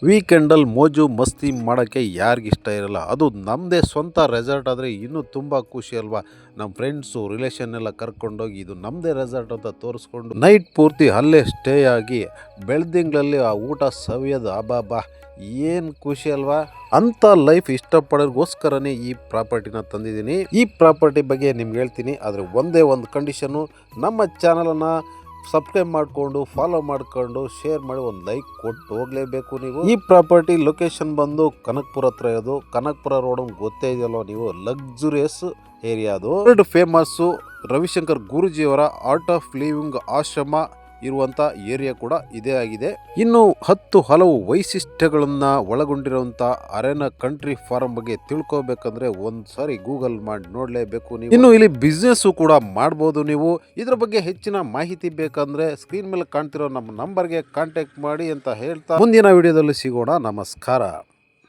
ವೀಕೆಂಡಲ್ಲಿ ಮೋಜು ಮಸ್ತಿ ಮಾಡೋಕ್ಕೆ ಯಾರಿಗಿಷ್ಟ ಇರಲ್ಲ. ಅದು ನಮ್ಮದೇ ಸ್ವಂತ ರೆಸಾರ್ಟ್ ಆದರೆ ಇನ್ನೂ ತುಂಬ ಖುಷಿ ಅಲ್ವಾ. ನಮ್ಮ ಫ್ರೆಂಡ್ಸು ರಿಲೇಷನ್ ಎಲ್ಲ ಕರ್ಕೊಂಡೋಗಿ ಇದು ನಮ್ಮದೇ ರೆಸಾರ್ಟ್ ಅಂತ ತೋರಿಸ್ಕೊಂಡು ನೈಟ್ ಪೂರ್ತಿ ಅಲ್ಲೇ ಸ್ಟೇ ಆಗಿ ಬೆಳ್ದಿಂಗಳಲ್ಲಿ ಆ ಊಟ ಸವಿಯೋದು ಅಬ್ಬಾ ಏನು ಖುಷಿ ಅಲ್ವಾ. ಅಂಥ ಲೈಫ್ ಇಷ್ಟಪಡೋರಿಗೋಸ್ಕರನೇ ಈ ಪ್ರಾಪರ್ಟಿನ ತಂದಿದ್ದೀನಿ. ಈ ಪ್ರಾಪರ್ಟಿ ಬಗ್ಗೆ ನಿಮ್ಗೆ ಹೇಳ್ತೀನಿ, ಆದರೆ ಒಂದೇ ಒಂದು ಕಂಡೀಷನ್ನು, ನಮ್ಮ ಚಾನಲನ್ನು ಸಬ್ಸ್ಕ್ರೈಬ್ ಮಾಡಿಕೊಂಡು ಫಾಲೋ ಮಾಡಿಕೊಂಡು ಶೇರ್ ಮಾಡಿ ಒಂದು ಲೈಕ್ ಕೊಟ್ಟು ಹೋಗಲೇಬೇಕು ನೀವು. ಈ ಪ್ರಾಪರ್ಟಿ ಲೊಕೇಶನ್ ಬಂದು ಕನಕಪುರ ಹತ್ರ ಇರೋದು. ಕನಕಪುರ ರೋಡ್ ಗೊತ್ತೇ ಇದೆಯಲ್ವ ನೀವು, ಲಕ್ಸುರಿಯಸ್ ಏರಿಯಾ. ಅದು ವರ್ಲ್ಡ್ ಫೇಮಸ್ಸು ರವಿಶಂಕರ್ ಗುರೂಜಿಯವರ ಆರ್ಟ್ ಆಫ್ ಲಿವಿಂಗ್ ಆಶ್ರಮ ಇರುವಂಥ ಏರಿಯಾ ಕೂಡ ಇದೇ ಆಗಿದೆ. ಇನ್ನು ಹಲವು ವೈಶಿಷ್ಟ್ಯಗಳನ್ನ ಒಳಗೊಂಡಿರುವಂಥ ಅರೇನಾ ಕಂಟ್ರಿ ಫಾರ್ಮ್ ಬಗ್ಗೆ ತಿಳ್ಕೊಬೇಕಂದ್ರೆ ಒಂದ್ಸಾರಿ ಗೂಗಲ್ ಮಾಡಿ ನೋಡಲೇಬೇಕು ನೀವು. ಇನ್ನು ಇಲ್ಲಿ ಬಿಸ್ನೆಸ್ ಕೂಡ ಮಾಡ್ಬೋದು ನೀವು. ಇದ್ರ ಬಗ್ಗೆ ಹೆಚ್ಚಿನ ಮಾಹಿತಿ ಬೇಕಂದ್ರೆ ಸ್ಕ್ರೀನ್ ಮೇಲೆ ಕಾಣ್ತಿರೋ ನಮ್ಮ ನಂಬರ್ಗೆ ಕಾಂಟ್ಯಾಕ್ಟ್ ಮಾಡಿ ಅಂತ ಹೇಳ್ತಾ ಮುಂದಿನ ವಿಡಿಯೋದಲ್ಲಿ ಸಿಗೋಣ. ನಮಸ್ಕಾರ.